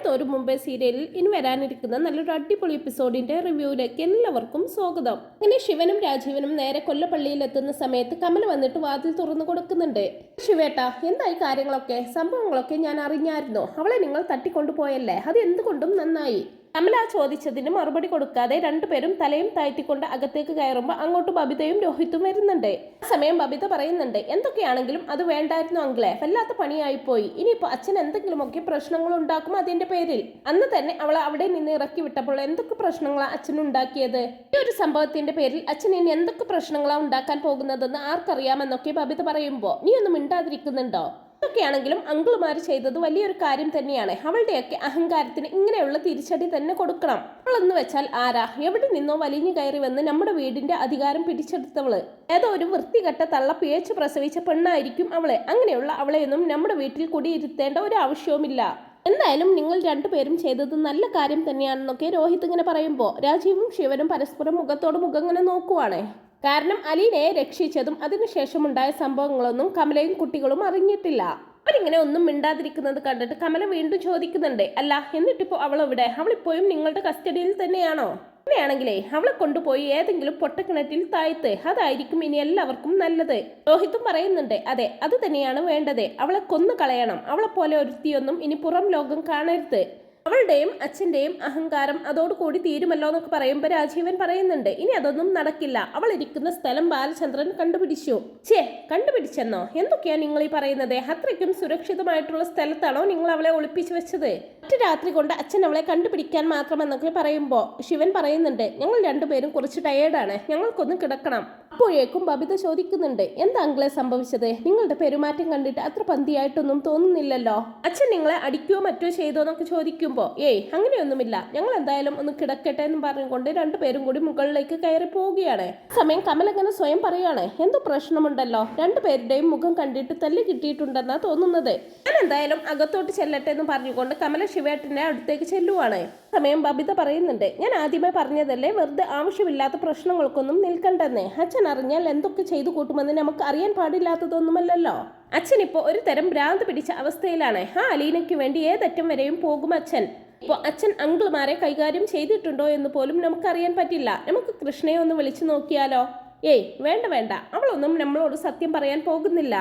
ഏതൊരു മുംബൈ സീരിയലിൽ ഇനി വരാനിരിക്കുന്ന നല്ലൊരു അടിപൊളി എപ്പിസോഡിന്റെ റിവ്യൂവിലേക്ക് എല്ലാവർക്കും സ്വാഗതം. ഇങ്ങനെ ശിവനും രാജീവനും നേരെ കൊല്ലപ്പള്ളിയിൽ എത്തുന്ന സമയത്ത് കമൽ വന്നിട്ട് വാതിൽ തുറന്നു കൊടുക്കുന്നുണ്ട്. ശിവേട്ട, എന്തായി കാര്യങ്ങളൊക്കെ? സംഭവങ്ങളൊക്കെ ഞാൻ അറിഞ്ഞായിരുന്നു. അവളെ നിങ്ങൾ തട്ടിക്കൊണ്ടുപോയല്ലേ? അത് എന്തുകൊണ്ടും നന്നായി. കമല ചോദിച്ചതിന് മറുപടി കൊടുക്കാതെ രണ്ടുപേരും തലയും താഴ്ത്തിക്കൊണ്ട് അകത്തേക്ക് കയറുമ്പോൾ അങ്ങോട്ട് ബബിതയും രോഹിത്തും വരുന്നുണ്ട്. ആ സമയം ബബിത പറയുന്നുണ്ട്, എന്തൊക്കെയാണെങ്കിലും അത് വേണ്ടായിരുന്നു അങ്കിളെ, വല്ലാത്ത പണിയായിപ്പോയി. ഇനിയിപ്പോൾ അച്ഛൻ എന്തെങ്കിലുമൊക്കെ പ്രശ്നങ്ങൾ ഉണ്ടാക്കും അതിന്റെ പേരിൽ. അന്ന് തന്നെ അവളെ അവിടെ നിന്ന് ഇറക്കി വിട്ടപ്പോൾ എന്തൊക്കെ പ്രശ്നങ്ങളാണ് അച്ഛൻ ഉണ്ടാക്കിയത്? ഈ ഒരു സംഭവത്തിന്റെ പേരിൽ അച്ഛൻ ഇനി എന്തൊക്കെ പ്രശ്നങ്ങളാണ് ഉണ്ടാക്കാൻ പോകുന്നതെന്ന് ആർക്കറിയാമെന്നൊക്കെ ബബിത പറയുമ്പോൾ നീ ഒന്നും മിണ്ടാതിരിക്കുന്നുണ്ടോ? ൊക്കെയാണെങ്കിലും അങ്കിളുമാർ ചെയ്തത് വലിയൊരു കാര്യം തന്നെയാണ്. അവളുടെയൊക്കെ അഹങ്കാരത്തിന് ഇങ്ങനെയുള്ള തിരിച്ചടി തന്നെ കൊടുക്കണം. അവളെന്ന് വെച്ചാൽ ആരാ? എവിടെ നിന്നോ വലിഞ്ഞു കയറി വന്ന് നമ്മുടെ വീടിന്റെ അധികാരം പിടിച്ചെടുത്തവള്. ഏതോ ഒരു വൃത്തികെട്ട തള്ള പിഴച്ചു പ്രസവിച്ച പെണ്ണായിരിക്കും അവളെ. അങ്ങനെയുള്ള അവളെയൊന്നും നമ്മുടെ വീട്ടിൽ കുടിയിരുത്തേണ്ട ഒരു ആവശ്യവുമില്ല. എന്തായാലും നിങ്ങൾ രണ്ടുപേരും ചെയ്തത് നല്ല കാര്യം തന്നെയാണെന്നൊക്കെ രോഹിത് ഇങ്ങനെ പറയുമ്പോൾ രാജീവും ശിവനും പരസ്പരം മുഖത്തോട് മുഖം ഇങ്ങനെ നോക്കുവാണ്. കാരണം അലീനയെ രക്ഷിച്ചതും അതിനുശേഷമുണ്ടായ സംഭവങ്ങളൊന്നും കമലയും കുട്ടികളും അറിഞ്ഞിട്ടില്ല. അവരിങ്ങനെ ഒന്നും മിണ്ടാതിരിക്കുന്നത് കണ്ടിട്ട് കമല വീണ്ടും ചോദിക്കുന്നുണ്ട്, അല്ല എന്നിട്ടിപ്പോ അവളെവിടെ? അവളിപ്പോഴും നിങ്ങളുടെ കസ്റ്റഡിയിൽ തന്നെയാണോ? അങ്ങനെയാണെങ്കിലേ അവളെ കൊണ്ടുപോയി ഏതെങ്കിലും പൊട്ടക്കിണറ്റിൽ താഴ്ത്ത്. അതായിരിക്കും ഇനി എല്ലാവർക്കും നല്ലത്. രോഹിത്തും പറയുന്നുണ്ട്, അതെ, അത് തന്നെയാണ് വേണ്ടത്. അവളെ കൊന്നു കളയണം. അവളെ പോലെ ഒരുത്തിയൊന്നും ഇനി പുറം ലോകം കാണരുത്. അവളുടെയും അച്ഛൻ്റെയും അഹങ്കാരം അതോടുകൂടി തീരുമല്ലോ എന്നൊക്കെ പറയുമ്പോൾ രാജീവൻ പറയുന്നുണ്ട്, ഇനി അതൊന്നും നടക്കില്ല. അവൾ ഇരിക്കുന്ന സ്ഥലം ബാലചന്ദ്രൻ കണ്ടുപിടിച്ചു. കണ്ടുപിടിച്ചെന്നോ? എന്തൊക്കെയാ നിങ്ങൾ ഈ പറയുന്നത്? അത്രയ്ക്കും സുരക്ഷിതമായിട്ടുള്ള സ്ഥലത്താണോ നിങ്ങൾ അവളെ ഒളിപ്പിച്ചു വെച്ചത്? ഒറ്റ രാത്രി കൊണ്ട് അച്ഛൻ അവളെ കണ്ടുപിടിക്കാൻ മാത്രമെന്നൊക്കെ പറയുമ്പോൾ ശിവൻ പറയുന്നുണ്ട്, ഞങ്ങൾ രണ്ടുപേരും കുറച്ച് ടയേർഡാണ്, ഞങ്ങൾക്കൊന്ന് കിടക്കണം. അപ്പോഴേക്കും ബബിത ചോദിക്കുന്നുണ്ട്, എന്താ അങ്കിളെ സംഭവിച്ചത്? നിങ്ങളുടെ പെരുമാറ്റം കണ്ടിട്ട് അത്ര പന്തിയായിട്ടൊന്നും തോന്നുന്നില്ലല്ലോ. അച്ഛൻ നിങ്ങളെ അടിക്കുകയോ മറ്റോ ചെയ്തോ എന്നൊക്കെ ചോദിക്കുമ്പോൾ അങ്ങനെയൊന്നുമില്ല, ഞങ്ങൾ എന്തായാലും ഒന്ന് കിടക്കട്ടെ എന്ന് പറഞ്ഞുകൊണ്ട് രണ്ടുപേരും കൂടി മുകളിലേക്ക് കയറി പോവുകയാണ്. സമയം കമൽ അങ്ങനെ സ്വയം പറയാണ്, എന്തോ പ്രശ്നമുണ്ടല്ലോ, രണ്ടുപേരുടെയും മുഖം കണ്ടിട്ട് തല്ല് കിട്ടിയിട്ടുണ്ടെന്നാ തോന്നുന്നത്. ഞാൻ എന്തായാലും അകത്തോട്ട് ചെല്ലട്ടെ എന്ന് പറഞ്ഞുകൊണ്ട് കമല ശിവേട്ടന്റെ അടുത്തേക്ക് ചെല്ലുവാണ്. സമയം ബബിത പറയുന്നുണ്ട്, ഞാൻ ആദ്യമേ പറഞ്ഞതല്ലേ, വെറുതെ ആവശ്യമില്ലാത്ത പ്രശ്നങ്ങൾക്കൊന്നും നിൽക്കണ്ടെന്ന്. അച്ഛൻ അറിഞ്ഞാൽ എന്തൊക്കെ ചെയ്തു കൂട്ടുമെന്ന് നമുക്ക് അറിയാൻ പാടില്ലാത്തതൊന്നുമല്ലല്ലോ. അച്ഛൻ ഇപ്പോൾ ഒരു തരം ഭ്രാന്ത് പിടിച്ച അവസ്ഥയിലാണ്. ആ അലീനയ്ക്ക് വേണ്ടി ഏതറ്റം വരെയും പോകും അച്ഛൻ. ഇപ്പോൾ അച്ഛൻ അങ്കിളുമാരെ കൈകാര്യം ചെയ്തിട്ടുണ്ടോ എന്ന് പോലും നമുക്കറിയാൻ പറ്റില്ല. നമുക്ക് കൃഷ്ണയെ ഒന്ന് വിളിച്ചു നോക്കിയാലോ? വേണ്ട, അവളൊന്നും നമ്മളോട് സത്യം പറയാൻ പോകുന്നില്ല.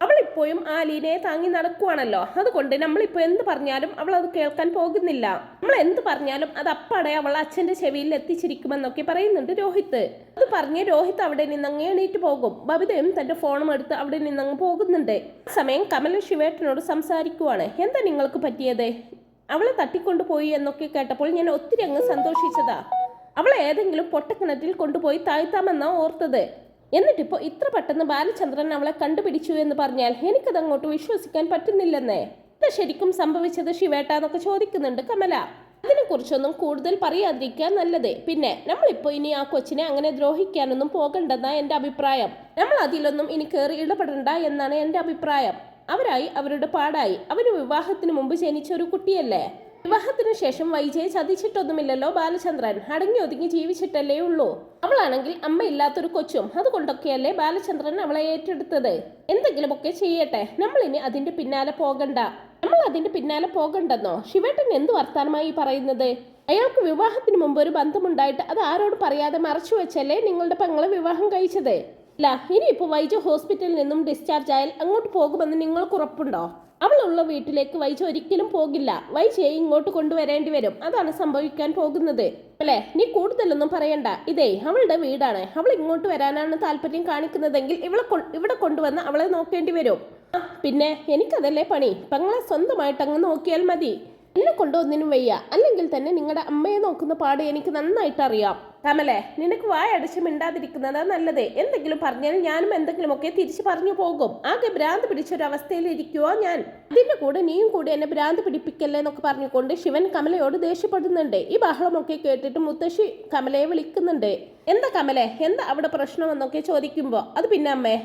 അവളിപ്പോഴും ആ അലീനയെ താങ്ങി നടക്കുവാണല്ലോ. അതുകൊണ്ട് നമ്മളിപ്പോൾ എന്ത് പറഞ്ഞാലും അവൾ അത് കേൾക്കാൻ പോകുന്നില്ല. നമ്മൾ എന്ത് പറഞ്ഞാലും അത് അപ്പാടെ അവൾ അച്ഛന്റെ ചെവിയിൽ എത്തിച്ചിരിക്കുമെന്നൊക്കെ പറയുന്നുണ്ട് രോഹിത്ത്. അത് പറഞ്ഞ് രോഹിത്ത് അവിടെ നിന്നങ്ങ് എണീറ്റ് പോകും. ബബിതയും തന്റെ ഫോണും എടുത്ത് അവിടെ നിന്നങ്ങ് പോകുന്നുണ്ട്. സമയം കമല ശിവേട്ടനോട് സംസാരിക്കുവാണ്, എന്താ നിങ്ങൾക്ക് പറ്റിയത്? അവളെ തട്ടിക്കൊണ്ടുപോയി എന്നൊക്കെ കേട്ടപ്പോൾ ഞാൻ ഒത്തിരി അങ്ങ് സന്തോഷിച്ചതാ. അവളെ ഏതെങ്കിലും പൊട്ടക്കിണറ്റിൽ കൊണ്ടുപോയി താഴ്ത്താമെന്നാ ഓർത്തത്. എന്നിട്ടിപ്പോൾ ഇത്ര പെട്ടെന്ന് ബാലചന്ദ്രൻ അവളെ കണ്ടുപിടിച്ചു എന്ന് പറഞ്ഞാൽ എനിക്കത് അങ്ങോട്ട് വിശ്വസിക്കാൻ പറ്റുന്നില്ലെന്നേ. ഇത് ശരിക്കും സംഭവിച്ചത് ശിവേട്ട എന്നൊക്കെ ചോദിക്കുന്നുണ്ട് കമല. അതിനെക്കുറിച്ചൊന്നും കൂടുതൽ പറയാതിരിക്കുക നല്ലത്. പിന്നെ നമ്മളിപ്പോൾ ഇനി ആ കൊച്ചിനെ അങ്ങനെ ദ്രോഹിക്കാനൊന്നും പോകണ്ടെന്നാ എൻ്റെ അഭിപ്രായം. നമ്മൾ അതിലൊന്നും ഇനി കയറി ഇടപെടണ്ട എന്നാണ് എൻ്റെ അഭിപ്രായം. അവരായി അവരുടെ പാടായി. അവര് വിവാഹത്തിന് മുമ്പ് ജനിച്ച ഒരു കുട്ടിയല്ലേ. വിവാഹത്തിനു ശേഷം വൈജയെ ചതിച്ചിട്ടൊന്നുമില്ലല്ലോ ബാലചന്ദ്രൻ. അടങ്ങി ഒതുങ്ങി ജീവിച്ചിട്ടല്ലേ ഉള്ളൂ. അവളാണെങ്കിൽ അമ്മയില്ലാത്തൊരു കൊച്ചും. അതുകൊണ്ടൊക്കെയല്ലേ ബാലചന്ദ്രൻ അവളെ ഏറ്റെടുത്തത്. എന്തെങ്കിലുമൊക്കെ ചെയ്യട്ടെ, നമ്മളിനി അതിന്റെ പിന്നാലെ പോകണ്ട. നമ്മൾ അതിന്റെ പിന്നാലെ പോകണ്ടെന്നോ? ശിവേട്ടൻ എന്ത് വർത്താനമായി പറയുന്നത്? അയാൾക്ക് വിവാഹത്തിന് മുമ്പ് ഒരു ബന്ധമുണ്ടായിട്ട് അത് ആരോട് പറയാതെ മറച്ചു വെച്ചല്ലേ നിങ്ങളുടെ പെങ്ങളെ വിവാഹം കഴിച്ചത്? ഇല്ല, ഇനിയിപ്പോൾ വൈജ ഹോസ്പിറ്റലിൽ നിന്നും ഡിസ്ചാർജ് ആയാൽ അങ്ങോട്ട് പോകുമെന്ന് നിങ്ങൾക്ക് ഉറപ്പുണ്ടോ? അവളുള്ള വീട്ടിലേക്ക് വൈജ ഒരിക്കലും പോകില്ല. വൈജയെ ഇങ്ങോട്ട് കൊണ്ടുവരേണ്ടി വരും. അതാണ് സംഭവിക്കാൻ പോകുന്നത്. അല്ലേ? നീ കൂടുതലൊന്നും പറയണ്ട. ഇതേ അവളുടെ വീടാണ്. അവൾ ഇങ്ങോട്ട് വരാനാണ് താല്പര്യം കാണിക്കുന്നതെങ്കിൽ ഇവിടെ കൊണ്ടുവന്ന് അവളെ നോക്കേണ്ടി വരും. പിന്നെ എനിക്കതല്ലേ പണി. പെങ്ങളെ സ്വന്തമായിട്ട് അങ്ങ് നോക്കിയാൽ മതി. എന്നെ കൊണ്ടൊന്നിനും വയ്യ. അല്ലെങ്കിൽ തന്നെ നിങ്ങളുടെ അമ്മയെ നോക്കുന്ന പാട് എനിക്ക് നന്നായിട്ട് അറിയാം. കമലേ, നിനക്ക് വായടച്ച് മിണ്ടാതിരിക്കുന്നതാ നല്ലത്. എന്തെങ്കിലും പറഞ്ഞാൽ ഞാനും എന്തെങ്കിലുമൊക്കെ തിരിച്ചു പറഞ്ഞു പോകും. ആകെ ഭ്രാന്ത് പിടിച്ചൊരവസ്ഥയിൽ ഇരിക്കുവോ ഞാൻ. ഇതിന്റെ കൂടെ നീയും കൂടി എന്നെ ഭ്രാന്ത് പിടിപ്പിക്കല്ലേ എന്നൊക്കെ പറഞ്ഞുകൊണ്ട് ശിവൻ കമലയോട് ദേഷ്യപ്പെടുന്നുണ്ട്. ഈ ബഹളമൊക്കെ കേട്ടിട്ട് മുത്തശ്ശി കമലയെ വിളിക്കുന്നുണ്ട്. എന്താ കമലേ, എന്താ അവിടെ പ്രശ്നമെന്നൊക്കെ ചോദിക്കുമ്പോൾ അത് പിന്നെ അമ്മേ,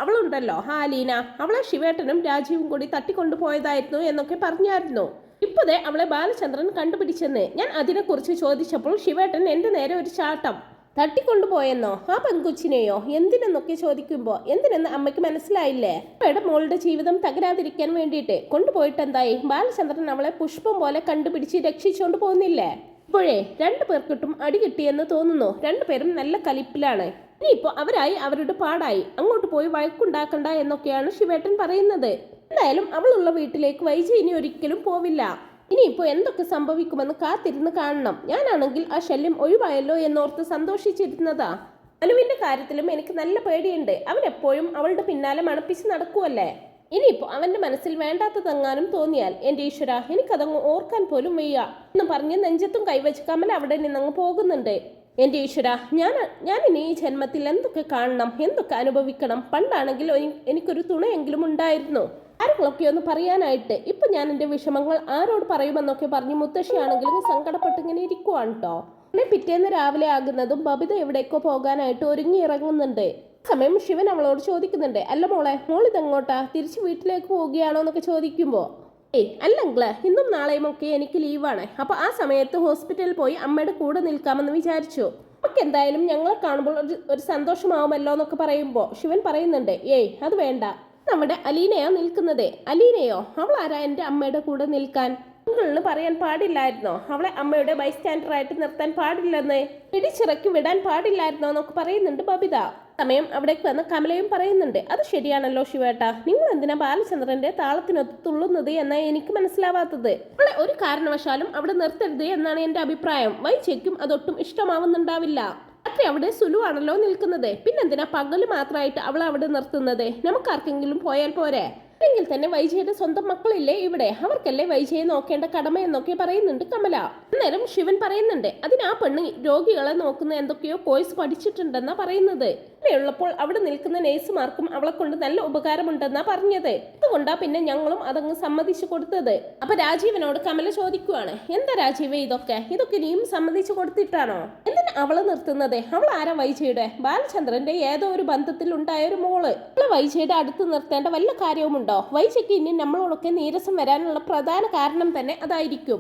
അവളുണ്ടല്ലോ അലീന, അവളെ ശിവേട്ടനും രാജീവും കൂടി തട്ടിക്കൊണ്ടുപോയതായിരുന്നു എന്നൊക്കെ പറഞ്ഞായിരുന്നു. ഇപ്പോഴേ അവളെ ബാലചന്ദ്രൻ കണ്ടുപിടിച്ചെന്ന് ഞാൻ അതിനെക്കുറിച്ച് ചോദിച്ചപ്പോൾ ശിവേട്ടൻ എൻ്റെ നേരെ ഒരു ചാട്ടം. തട്ടിക്കൊണ്ടുപോയെന്നോ? ആ പെൺകൊച്ചിനെയോ? എന്തിനെന്നൊക്കെ ചോദിക്കുമ്പോൾ എന്തിനെന്ന് അമ്മയ്ക്ക് മനസ്സിലായില്ലേ? അമ്മയുടെ മോളുടെ ജീവിതം തകരാതിരിക്കാൻ വേണ്ടിയിട്ട് കൊണ്ടുപോയിട്ട് എന്തായി? ബാലചന്ദ്രൻ അവളെ പുഷ്പം പോലെ കണ്ടുപിടിച്ച് രക്ഷിച്ചുകൊണ്ട് പോകുന്നില്ലേ? ഇപ്പോഴേ രണ്ടു പേർക്കിട്ടും അടി കിട്ടിയെന്ന് തോന്നുന്നു. രണ്ടുപേരും നല്ല കലിപ്പിലാണ്. ഇനിയിപ്പോൾ അവരായി അവരുടെ പാടായി. അങ്ങോട്ട് പോയി വഴക്കുണ്ടാക്കണ്ട എന്നൊക്കെയാണ് ശിവേട്ടൻ പറയുന്നത്. എന്തായാലും അവളുള്ള വീട്ടിലേക്ക് വൈജി ഇനി ഒരിക്കലും പോവില്ല. ഇനിയിപ്പോൾ എന്തൊക്കെ സംഭവിക്കുമെന്ന് കാത്തിരുന്ന് കാണണം. ഞാനാണെങ്കിൽ ആ ശല്യം ഒഴിവായല്ലോ എന്നോർത്ത് സന്തോഷിച്ചിരുന്നതാ. അനുവിന്റെ കാര്യത്തിലും എനിക്ക് നല്ല പേടിയുണ്ട്. അവൻ എപ്പോഴും അവളുടെ പിന്നാലെ മണപ്പിച്ച് നടക്കുവല്ലേ. ഇനിയിപ്പോൾ അവന്റെ മനസ്സിൽ വേണ്ടാത്തതെങ്ങാനും തോന്നിയാൽ എൻ്റെ ഈശ്വര, എനിക്കതങ്ങ് ഓർക്കാൻ പോലും വയ്യ എന്ന് പറഞ്ഞ് നെഞ്ചത്തും കൈവച്ച് കമല അവിടെ നിന്നങ്ങ് പോകുന്നുണ്ട്. എൻ്റെ ഈശ്വര, ഞാൻ ഇനി ഈ ജന്മത്തിൽ എന്തൊക്കെ കാണണം, എന്തൊക്കെ അനുഭവിക്കണം. പണ്ടാണെങ്കിൽ എനിക്കൊരു തുണയെങ്കിലും ഉണ്ടായിരുന്നു, ആരെങ്കിലൊക്കെ ഒന്ന് പറയാനായിട്ട്. ഇപ്പൊ ഞാൻ എൻ്റെ വിഷമങ്ങൾ ആരോട് പറയുമെന്നൊക്കെ പറഞ്ഞ് മുത്തശ്ശിയാണെങ്കിലും സങ്കടപ്പെട്ടിങ്ങനെ ഇരിക്കുവാണ് കേട്ടോ. പിന്നെ പിറ്റേന്ന് രാവിലെ ആകുന്നതും ബബിത എവിടേക്കോ പോകാനായിട്ട് ഒരുങ്ങി ഇറങ്ങുന്നുണ്ട്. സമയം ശിവൻ അവളോട് ചോദിക്കുന്നുണ്ട്, അല്ല മോളിതെങ്ങോട്ടാ? തിരിച്ച് വീട്ടിലേക്ക് പോവുകയാണോ എന്നൊക്കെ ചോദിക്കുമ്പോൾ, അല്ലങ്കിള്, ഇന്നും നാളെയും ഒക്കെ എനിക്ക് ലീവാണ്. അപ്പൊ ആ സമയത്ത് ഹോസ്പിറ്റലിൽ പോയി അമ്മയുടെ കൂടെ നിൽക്കാമെന്ന് വിചാരിച്ചു. നമുക്ക് എന്തായാലും ഞങ്ങളെ കാണുമ്പോൾ ഒരു സന്തോഷമാവുമല്ലോ എന്നൊക്കെ പറയുമ്പോൾ ശിവൻ പറയുന്നുണ്ട്, അത് വേണ്ട, നമ്മുടെ അലീനയാ നിൽക്കുന്നത്. അലീനയോ? അവൾ ആരാ എൻ്റെ അമ്മയുടെ കൂടെ നിൽക്കാൻ? നിങ്ങളിന് പറയാൻ പാടില്ലായിരുന്നോ? അവളെ അമ്മയുടെ ബൈസ്റ്റാൻഡറായിട്ട് നിർത്താൻ പാടില്ലെന്ന്, പിടിച്ചിറക്കി വിടാൻ പാടില്ലായിരുന്നോ എന്നൊക്കെ പറയുന്നുണ്ട് ബബിത. സമയം അവിടേക്ക് വന്ന് കമലയും പറയുന്നുണ്ട്, അത് ശരിയാണല്ലോ ശിവേട്ട, നിങ്ങൾ എന്തിനാ ബാലചന്ദ്രന്റെ താളത്തിനൊത്ത് തുള്ളുന്നത് എന്നാണ് എനിക്ക് മനസ്സിലാവാത്തത്. അവളെ ഒരു കാരണവശാലും അവിടെ നിർത്തരുത് എന്നാണ് എൻ്റെ അഭിപ്രായം. വൈചയ്ക്കും അതൊട്ടും ഇഷ്ടമാവുന്നുണ്ടാവില്ല. രാത്രി അവിടെ സുലുവാണല്ലോ നിൽക്കുന്നത്, പിന്നെന്തിനാ പകല് മാത്രമായിട്ട് അവളെ അവിടെ നിർത്തുന്നത്? നമുക്കാർക്കെങ്കിലും പോയാൽ പോരെ? അല്ലെങ്കിൽ തന്നെ വൈജയുടെ സ്വന്തം മക്കളില്ലേ ഇവിടെ, അവർക്കല്ലേ വൈജയെ നോക്കേണ്ട കടമ എന്നൊക്കെ പറയുന്നുണ്ട് കമല. അന്നേരം ശിവൻ പറയുന്നുണ്ട്, അതിനാ പെണ്ണ് രോഗികളെ നോക്കുന്ന എന്തൊക്കെയോ കോഴ്സ് പഠിച്ചിട്ടുണ്ടെന്നാ പറയുന്നത്. അങ്ങനെയുള്ളപ്പോൾ അവിടെ നിൽക്കുന്ന നേഴ്സുമാർക്കും അവളെ കൊണ്ട് നല്ല ഉപകാരമുണ്ടെന്നാ പറഞ്ഞത്. അതുകൊണ്ടാ പിന്നെ ഞങ്ങളും അതങ്ങ് സമ്മതിച്ചു കൊടുത്തത്. അപ്പൊ രാജീവനോട് കമല ചോദിക്കുവാണ്, എന്താ രാജീവ ഇതൊക്കെ നീയും സമ്മതിച്ചു കൊടുത്തിട്ടാണോ? എന്തിനാ അവളെ നിർത്തുന്നത്? അവൾ ആരാ വൈജയുടെ? ബാലചന്ദ്രന്റെ ഏതോ ഒരു ബന്ധത്തിൽ ഉണ്ടായ ഒരു മോള്. അവളെ വൈജയുടെ അടുത്ത് നിർത്തേണ്ട വല്ല കാര്യവുമുണ്ടോ? വൈജയ്ക്ക് ഇനി നമ്മളോടൊക്കെ നീരസം വരാനുള്ള പ്രധാന കാരണം തന്നെ അതായിരിക്കും.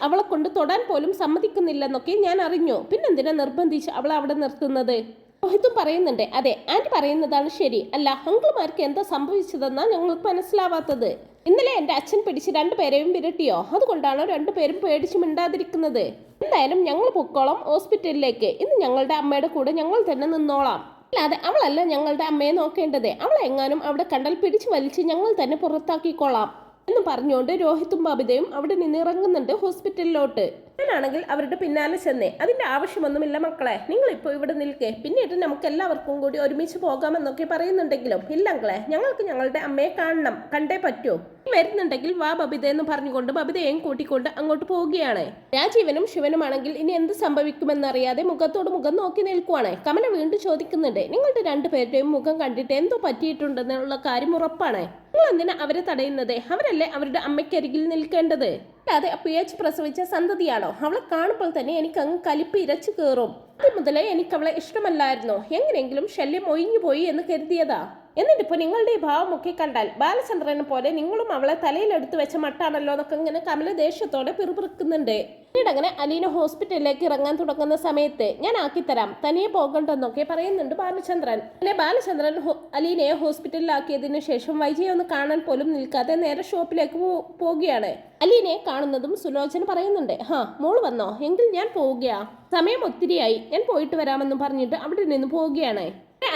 അവളെ കൊണ്ട് തൊടാൻ പോലും സമ്മതിക്കുന്നില്ലെന്നൊക്കെ ഞാൻ അറിഞ്ഞു. പിന്നെന്തിനാ നിർബന്ധിച്ച് അവളെ അവിടെ നിർത്തുന്നത്? രോഹിത്തും പറയുന്നുണ്ട്, അതെ, ആന്റി പറയുന്നതാണ് ശരി. അല്ല, അങ്കിൾമാർക്ക് എന്താ സംഭവിച്ചതെന്നാ ഞങ്ങൾക്ക് മനസ്സിലാവാത്തത്. ഇന്നലെ എൻ്റെ അച്ഛൻ പിടിച്ച് രണ്ടുപേരെയും വിരട്ടിയോ? അതുകൊണ്ടാണോ രണ്ടുപേരും പേടിച്ച് മിണ്ടാതിരിക്കുന്നത്? എന്തായാലും ഞങ്ങൾ പൊക്കോളാം ഹോസ്പിറ്റലിലേക്ക്. ഇന്ന് ഞങ്ങളുടെ അമ്മയുടെ കൂടെ ഞങ്ങൾ തന്നെ നിന്നോളാം. അല്ലാതെ അവളല്ല ഞങ്ങളുടെ അമ്മയെ നോക്കേണ്ടത്. അവളെ എങ്ങാനും അവിടെ കണ്ടാൽ പിടിച്ചു വലിച്ച് ഞങ്ങൾ തന്നെ പുറത്താക്കിക്കോളാം എന്ന് പറഞ്ഞുകൊണ്ട് രോഹിത്തും ബബിതയും അവിടെ നിന്ന് ഇറങ്ങുന്നുണ്ട് ഹോസ്പിറ്റലിലോട്ട്. ഞാനാണെങ്കിൽ അവരുടെ പിന്നാലെ ചെന്നേ, അതിന്റെ ആവശ്യമൊന്നുമില്ല മക്കളെ, നിങ്ങൾ ഇപ്പോൾ ഇവിടെ നിൽക്കേ, പിന്നീട് നമുക്ക് എല്ലാവർക്കും കൂടി ഒരുമിച്ച് പോകാമെന്നൊക്കെ പറയുന്നുണ്ടെങ്കിലും ഇല്ലങ്ങളെ, ഞങ്ങൾക്ക് ഞങ്ങളുടെ അമ്മയെ കാണണം, കണ്ടേ പറ്റൂ. വരുന്നുണ്ടെങ്കിൽ വാ ബബിത എന്ന് പറഞ്ഞുകൊണ്ട് ബബിതയെയും കൂട്ടിക്കൊണ്ട് അങ്ങോട്ട് പോവുകയാണ്. രാജീവനും ശിവനുമാണെങ്കിൽ ഇനി എന്ത് സംഭവിക്കുമെന്നറിയാതെ മുഖത്തോട് മുഖം നോക്കി നിൽക്കുവാണ്. കമല വീണ്ടും ചോദിക്കുന്നുണ്ട്, നിങ്ങളുടെ രണ്ടുപേരുടെയും മുഖം കണ്ടിട്ട് എന്തോ പറ്റിയിട്ടുണ്ടെന്നുള്ള കാര്യം ഉറപ്പാണ്. നിങ്ങൾ എന്തിനാ അവരെ തടയുന്നത്? അവരല്ലേ അവരുടെ അമ്മയ്ക്കരികിൽ നിൽക്കേണ്ടത്. അല്ലാതെ PH പ്രസവിച്ച സന്തതിയാണോ? അവളെ കാണുമ്പോൾ തന്നെ എനിക്ക് അങ്ങ് കലിപ്പ് ഇരച്ചു കയറും. അത് മുതലേ എനിക്ക് അവളെ ഇഷ്ടമല്ലായിരുന്നു. എങ്ങനെയെങ്കിലും ശല്യം ഒഴിഞ്ഞുപോയി എന്ന് കരുതിയതാ. എന്നിട്ടിപ്പോ നിങ്ങളുടെ ഈ ഭാവമൊക്കെ കണ്ടാൽ ബാലചന്ദ്രനെ പോലെ നിങ്ങളും അവളെ തലയിലെടുത്ത് വെച്ച മട്ടാണല്ലോ എന്നൊക്കെ ഇങ്ങനെ കമല ദേഷ്യത്തോടെ പിറുപിറുക്കുന്നുണ്ട്. പിന്നീട് അങ്ങനെ അലീന ഹോസ്പിറ്റലിലേക്ക് ഇറങ്ങാൻ തുടങ്ങുന്ന സമയത്ത് ഞാൻ ആക്കിത്തരാം, തനിയെ പോകണ്ടെന്നൊക്കെ പറയുന്നുണ്ട് ബാലചന്ദ്രൻ. പിന്നെ ബാലചന്ദ്രൻ അലീനയെ ഹോസ്പിറ്റലിലാക്കിയതിനു ശേഷം വൈജയെ ഒന്ന് കാണാൻ പോലും നിൽക്കാതെ നേരെ ഷോപ്പിലേക്ക് പോവുകയാണ്. അലീനയെ കാണുന്നതും സുലോചന പറയുന്നുണ്ട്, മോള് വന്നോ? എങ്കിൽ ഞാൻ പോവുകയാ, സമയം ഒത്തിരിയായി, ഞാൻ പോയിട്ട് വരാമെന്ന് പറഞ്ഞിട്ട് അവിടെ നിന്ന് പോവുകയാണ്.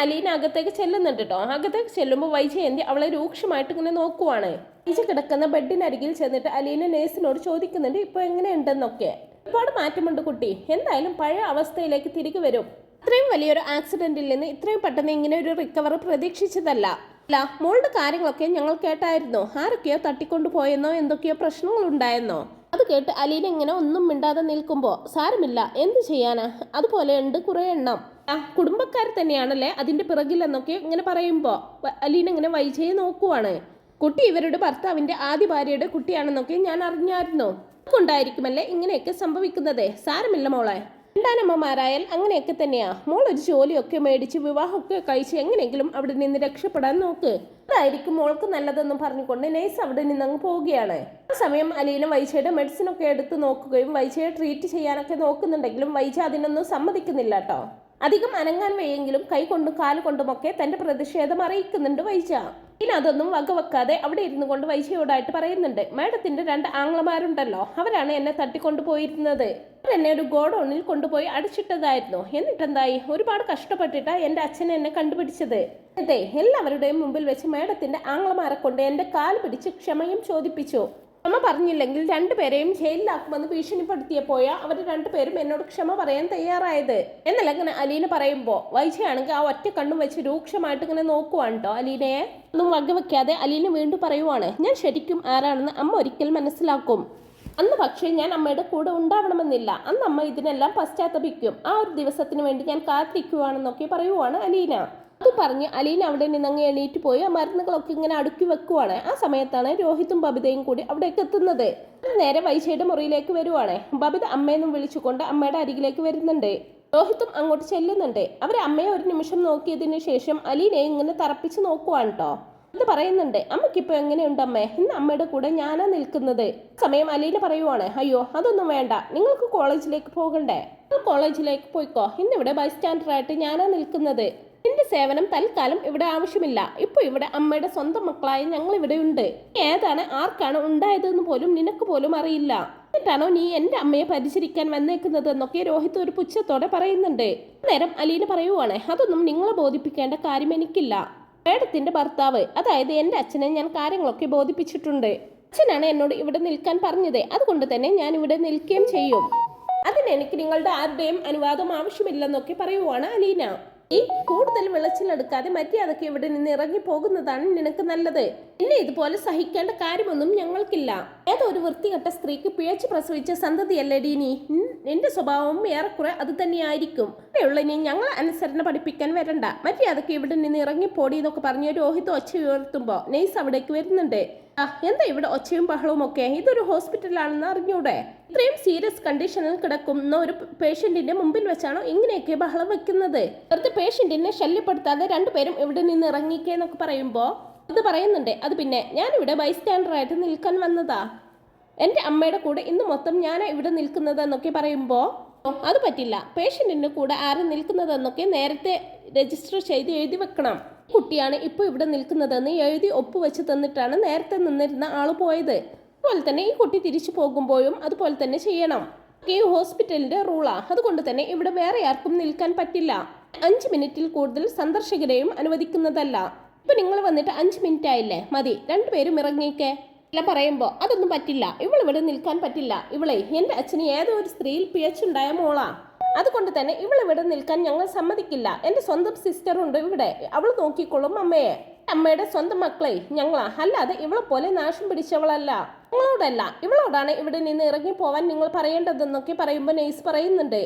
അലീന അകത്തേക്ക് ചെല്ലുന്നുണ്ട് കേട്ടോ. അകത്തേക്ക് ചെല്ലുമ്പോൾ വൈജയന്തി അവളെ രൂക്ഷമായിട്ട് ഇങ്ങനെ നോക്കുവാണ്. വൈജ കിടക്കുന്ന ബെഡിനരികിൽ ചെന്നിട്ട് അലീന നേഴ്സിനോട് ചോദിക്കുന്നുണ്ട്, ഇപ്പൊ എങ്ങനെയുണ്ടെന്നൊക്കെ. ഒരുപാട് മാറ്റമുണ്ട് കുട്ടി, എന്തായാലും പഴയ അവസ്ഥയിലേക്ക് തിരികെ വരും. ഇത്രയും വലിയൊരു ആക്സിഡന്റിൽ നിന്ന് ഇത്രയും പെട്ടെന്ന് ഇങ്ങനെ ഒരു റിക്കവർ പ്രതീക്ഷിച്ചതല്ല. അല്ല, മോളുടെ കാര്യങ്ങളൊക്കെ ഞങ്ങൾ കേട്ടായിരുന്നു. ആരൊക്കെയോ തട്ടിക്കൊണ്ടുപോയെന്നോ എന്തൊക്കെയോ പ്രശ്നങ്ങൾ ഉണ്ടായെന്നോ. അത് കേട്ട് അലീന ഇങ്ങനെ ഒന്നും മിണ്ടാതെ നിൽക്കുമ്പോൾ, സാരമില്ല, എന്ത് ചെയ്യാനാ, അതുപോലെ ഉണ്ട് കുറെ എണ്ണം, കുടുംബക്കാർ തന്നെയാണല്ലേ അതിന്റെ പിറകിലെന്നൊക്കെ ഇങ്ങനെ പറയുമ്പോൾ അലീന ഇങ്ങനെ വൈജയെ നോക്കുവാണ്. കുട്ടി ഇവരുടെ ഭർത്താവിന്റെ ആദ്യ ഭാര്യയുടെ കുട്ടിയാണെന്നൊക്കെ ഞാൻ അറിഞ്ഞായിരുന്നു. അതുകൊണ്ടായിരിക്കുമല്ലേ ഇങ്ങനെയൊക്കെ സംഭവിക്കുന്നത്. സാരമില്ല മോളെ, രണ്ടാനമ്മമാരായാൽ അങ്ങനെയൊക്കെ തന്നെയാ. മോൾ ഒരു ജോലിയൊക്കെ മേടിച്ച് വിവാഹമൊക്കെ കഴിച്ച് എങ്ങനെയെങ്കിലും അവിടെ നിന്ന് രക്ഷപ്പെടാൻ നോക്ക്. അതായിരിക്കും മോൾക്ക് നല്ലതെന്ന് പറഞ്ഞുകൊണ്ട് നൈസ് അവിടെ നിന്ന് അങ്ങ് പോവുകയാണ്. ആ സമയം അലീന വൈജയുടെ മെഡിസിൻ ഒക്കെ എടുത്ത് നോക്കുകയും വൈജയെ ട്രീറ്റ് ചെയ്യാനൊക്കെ നോക്കുന്നുണ്ടെങ്കിലും വൈജ അതിനൊന്നും സമ്മതിക്കുന്നില്ല കേട്ടോ. അധികം അനങ്ങാൻ വയ്യെങ്കിലും കൈ കൊണ്ടും കാലുകൊണ്ടുമൊക്കെ തന്റെ പ്രതിഷേധം അറിയിക്കുന്നുണ്ട് വൈജ. പിന്നെ അതൊന്നും വകവെക്കാതെ അവിടെ ഇരുന്നു കൊണ്ട് വൈജയോടായിട്ട് പറയുന്നുണ്ട്, മാഡത്തിന്റെ 2 ആങ്ങളമാരുണ്ടല്ലോ, അവരാണ് എന്നെ തട്ടിക്കൊണ്ടു പോയിരുന്നത്. എന്നെ ഒരു ഗോഡൌണിൽ കൊണ്ടുപോയി അടച്ചിട്ടതായിരുന്നു. എന്നിട്ടെന്തായി, ഒരുപാട് കഷ്ടപ്പെട്ടിട്ടാ എന്റെ അച്ഛൻ എന്നെ കണ്ടുപിടിച്ചത്. അതെ, എല്ലാവരുടെയും മുമ്പിൽ വെച്ച് മാഡത്തിന്റെ ആങ്ങളമാരെ കൊണ്ട് എന്റെ കാല് പിടിച്ച് ക്ഷമയും ചോദിപ്പിച്ചു. ക്ഷമ പറഞ്ഞില്ലെങ്കിൽ 2 പേരെയും ജയിലിലാക്കുമെന്ന് ഭീഷണിപ്പെടുത്തിയപ്പോയാ അവർ 2 പേരും എന്നോട് ക്ഷമ പറയാൻ തയ്യാറായത് എന്നല്ല ഇങ്ങനെ അലീന പറയുമ്പോ വൈജയാണെങ്കിൽ ആ ഒറ്റ കണ്ണും വെച്ച് രൂക്ഷമായിട്ട് ഇങ്ങനെ നോക്കുവാണ് കേട്ടോ അലീനയെ. ഒന്നും വകവെക്കാതെ അലീന വീണ്ടും പറയുവാണ്, ഞാൻ ശരിക്കും ആരാണെന്ന് അമ്മ ഒരിക്കൽ മനസ്സിലാക്കും. അന്ന് പക്ഷേ ഞാൻ അമ്മയുടെ കൂടെ ഉണ്ടാവണമെന്നില്ല. അന്ന് അമ്മ ഇതിനെല്ലാം പശ്ചാത്തപിക്കും. ആ ഒരു ദിവസത്തിന് വേണ്ടി ഞാൻ കാത്തിരിക്കുവാണെന്നൊക്കെ പറയുവാണ് അലീന. അത് പറഞ്ഞ് അലീന അവിടെ നിന്നങ്ങ് എണീറ്റ് പോയി ആ മരുന്നുകളൊക്കെ ഇങ്ങനെ അടുക്കി വെക്കുവാണ്. ആ സമയത്താണ് രോഹിത്തും ബബിതയും കൂടി അവിടേക്ക് എത്തുന്നത്. നേരെ വൈജയുടെ മുറിയിലേക്ക് വരുവാണ്. ബബിത അമ്മയെന്നും വിളിച്ചുകൊണ്ട് അമ്മയുടെ അരികിലേക്ക് വരുന്നുണ്ട്. രോഹിത്തും അങ്ങോട്ട് ചെല്ലുന്നുണ്ട്. അവർ അമ്മയെ ഒരു നിമിഷം നോക്കിയതിനു ശേഷം അലീനയെ ഇങ്ങനെ തറപ്പിച്ച് നോക്കുവാണ് കേട്ടോ. ഇത് പറയുന്നുണ്ട്, അമ്മയ്ക്കിപ്പോൾ എങ്ങനെയുണ്ട് അമ്മേ? ഇന്ന് അമ്മയുടെ കൂടെ ഞാനാ നിൽക്കുന്നത്. സമയം അലീന പറയുവാണ്, അയ്യോ അതൊന്നും വേണ്ട, നിങ്ങൾക്ക് കോളേജിലേക്ക് പോകണ്ടേ? കോളേജിലേക്ക് പോയിക്കോ, ഇന്നിവിടെ ബൈസ്റ്റാൻഡറായിട്ട് ഞാനാ നിൽക്കുന്നത്. നിന്റെ സേവനം തൽക്കാലം ഇവിടെ ആവശ്യമില്ല. ഇപ്പൊ ഇവിടെ അമ്മയുടെ സ്വന്തം മക്കളായ ഞങ്ങൾ ഇവിടെ ഉണ്ട്. ഏതാണ് ആർക്കാണ് ഉണ്ടായതെന്ന് പോലും നിനക്ക് പോലും അറിയില്ല. എന്നിട്ടാണോ നീ എന്റെ അമ്മയെ പരിചരിക്കാൻ വന്നേക്കുന്നത് എന്നൊക്കെ രോഹിത് ഒരു പുച്ഛത്തോടെ പറയുന്നുണ്ട്. നേരം അലീന പറയുവാണ്, അതൊന്നും നിങ്ങളെ ബോധിപ്പിക്കേണ്ട കാര്യം എനിക്കില്ല. മേഡത്തിന്റെ ഭർത്താവ്, അതായത് എന്റെ അച്ഛനെ ഞാൻ കാര്യങ്ങളൊക്കെ ബോധിപ്പിച്ചിട്ടുണ്ട്. അച്ഛനാണ് എന്നോട് ഇവിടെ നിൽക്കാൻ പറഞ്ഞത്. അതുകൊണ്ട് തന്നെ ഞാൻ ഇവിടെ നിൽക്കുകയും ചെയ്യും. അതിനെനിക്ക് നിങ്ങളുടെ ആരുടെയും അനുവാദം ആവശ്യമില്ലെന്നൊക്കെ പറയുവാണ് അലീന. ഈ കൂടുതൽ വിളച്ചിലെടുക്കാതെ മര്യാദയ്ക്ക് ഇവിടെ നിന്ന് ഇറങ്ങി പോകുന്നതാണ് നിനക്ക് നല്ലത്. എന്നെ ഇതുപോലെ സഹിക്കേണ്ട കാര്യമൊന്നും ഞങ്ങൾക്കില്ല. ഏതൊരു വൃത്തികെട്ട സ്ത്രീക്ക് പിഴച്ചു പ്രസവിച്ച സന്തതിയല്ലേടി നീ. നിന്റെ സ്വഭാവവും ഏറെക്കുറെ അത് തന്നെയായിരിക്കും. ഉള്ള നീ ഞങ്ങളെ അനുസരണ പഠിപ്പിക്കാൻ വരണ്ട. മര്യാദയ്ക്ക് ഇവിടെ നിന്ന് ഇറങ്ങിപ്പോടി എന്നൊക്കെ പറഞ്ഞ് രോഹിത് ഒച്ച ഉയർത്തുമ്പോ നെയ്സ് അവിടേക്ക് വരുന്നുണ്ട്. എന്താ ഇവിടെ ഒച്ചയും ബഹളവും ഒക്കെ? ഇതൊരു ഹോസ്പിറ്റലാണെന്ന് അറിഞ്ഞൂടെ? ഇത്രയും സീരിയസ് കണ്ടീഷനിൽ കിടക്കുന്ന ഒരു പേഷ്യന്റിന്റെ മുമ്പിൽ വെച്ചാണോ ഇങ്ങനെയൊക്കെ ബഹളം വെക്കുന്നത്? വെറുതെ പേഷ്യന്റിനെ ശല്യപ്പെടുത്താതെ 2 പേരും ഇവിടെ നിന്ന് ഇറങ്ങിക്കേ എന്നൊക്കെ പറയുമ്പോ ഇത് പറയുന്നുണ്ട്, അത് പിന്നെ ഞാനിവിടെ ബൈസ്റ്റാൻഡറായിട്ട് നിൽക്കാൻ വന്നതാ. എൻ്റെ അമ്മയുടെ കൂടെ ഇന്ന് മൊത്തം ഞാനാ ഇവിടെ നിൽക്കുന്നതെന്നൊക്കെ പറയുമ്പോ അത് പറ്റില്ല. പേഷ്യന്റിന്റെ കൂടെ ആരും നിൽക്കുന്നതെന്നൊക്കെ നേരത്തെ രജിസ്റ്റർ ചെയ്ത് എഴുതി വെക്കണം. കുട്ടിയാണ് ഇപ്പോൾ ഇവിടെ നിൽക്കുന്നതെന്ന് എഴുതി ഒപ്പുവെച്ച് തന്നിട്ടാണ് നേരത്തെ നിന്നിരുന്ന ആള് പോയത്. അതുപോലെ തന്നെ ഈ കുട്ടി തിരിച്ചു പോകുമ്പോഴും അതുപോലെ തന്നെ ചെയ്യണം. ഈ ഹോസ്പിറ്റലിന്റെ റൂളാ. അതുകൊണ്ട് തന്നെ ഇവിടെ വേറെ ആർക്കും നിൽക്കാൻ പറ്റില്ല. 5 മിനിറ്റിൽ കൂടുതൽ സന്ദർശകരെയും അനുവദിക്കുന്നതല്ല. ഇപ്പൊ നിങ്ങൾ വന്നിട്ട് 5 മിനിറ്റ് ആയില്ലേ, മതി, 2 പേരും ഇറങ്ങിക്കേ എല്ലാം പറയുമ്പോ അതൊന്നും പറ്റില്ല. ഇവളിവിടെ നിൽക്കാൻ പറ്റില്ല. ഇവളെ എന്റെ അച്ഛന് ഏതോ ഒരു സ്ത്രീയിൽ പിഴച്ചുണ്ടായ മോളാ. അതുകൊണ്ട് തന്നെ ഇവളിവിടെ നിൽക്കാൻ ഞങ്ങൾ സമ്മതിക്കില്ല. എൻ്റെ സ്വന്തം സിസ്റ്ററുണ്ട് ഇവിടെ, അവൾ നോക്കിക്കൊള്ളും അമ്മയെ. അമ്മയുടെ സ്വന്തം മക്കളെ ഞങ്ങളാ, അല്ലാതെ ഇവളെ പോലെ നാശം പിടിച്ചവളല്ല. നിങ്ങളോടല്ല, ഇവളോടാണ് ഇവിടെ നിന്ന് ഇറങ്ങി പോവാൻ നിങ്ങൾ പറയേണ്ടതെന്നൊക്കെ പറയുമ്പോൾ നെയ്സ് പറയുന്നുണ്ട്,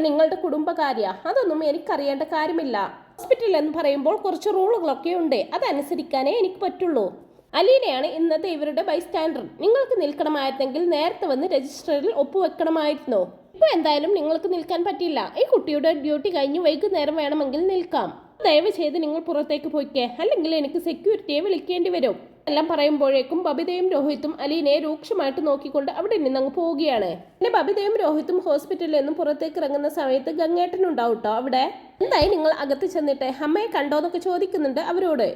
നിങ്ങളുടെ കുടുംബകാര്യ, അതൊന്നും എനിക്കറിയേണ്ട കാര്യമില്ല. ഹോസ്പിറ്റൽ എന്ന് പറയുമ്പോൾ കുറച്ച് റൂളുകളൊക്കെ ഉണ്ട്, അതനുസരിക്കാനേ എനിക്ക് പറ്റുള്ളൂ. അലീനയാണ് ഇന്നത്തെ ഇവരുടെ ബൈസ്റ്റാൻഡർ. നിങ്ങൾക്ക് നിൽക്കണമായിരുന്നെങ്കിൽ നേരത്തെ വന്ന് രജിസ്റ്ററിൽ ഒപ്പുവെക്കണമായിരുന്നു. ഇപ്പൊ എന്തായാലും നിങ്ങൾക്ക് നിൽക്കാൻ പറ്റില്ല. ഈ കുട്ടിയുടെ ഡ്യൂട്ടി കഴിഞ്ഞ് വൈകുന്നേരം വേണമെങ്കിൽ നിൽക്കാം. ദയവ് ചെയ്ത് നിങ്ങൾ പുറത്തേക്ക് പോയിക്കേ, അല്ലെങ്കിൽ എനിക്ക് സെക്യൂരിറ്റിയെ വിളിക്കേണ്ടി വരും. എല്ലാം പറയുമ്പോഴേക്കും ബബിതയും രോഹിത്തും അലീനയെ രൂക്ഷമായിട്ട് നോക്കിക്കൊണ്ട് അവിടെ നിന്നങ്ങ് പോവുകയാണ്. പിന്നെ ബബിതയും രോഹിത്തും ഹോസ്പിറ്റലിൽ നിന്നും പുറത്തേക്ക് ഇറങ്ങുന്ന സമയത്ത് ഗംഗേട്ടനുണ്ടാവും കേട്ടോ അവിടെ. എന്തായി നിങ്ങൾ അകത്ത് ചെന്നിട്ട് അമ്മയെ കണ്ടോന്നൊക്കെ ചോദിക്കുന്നുണ്ട് അവരോട്.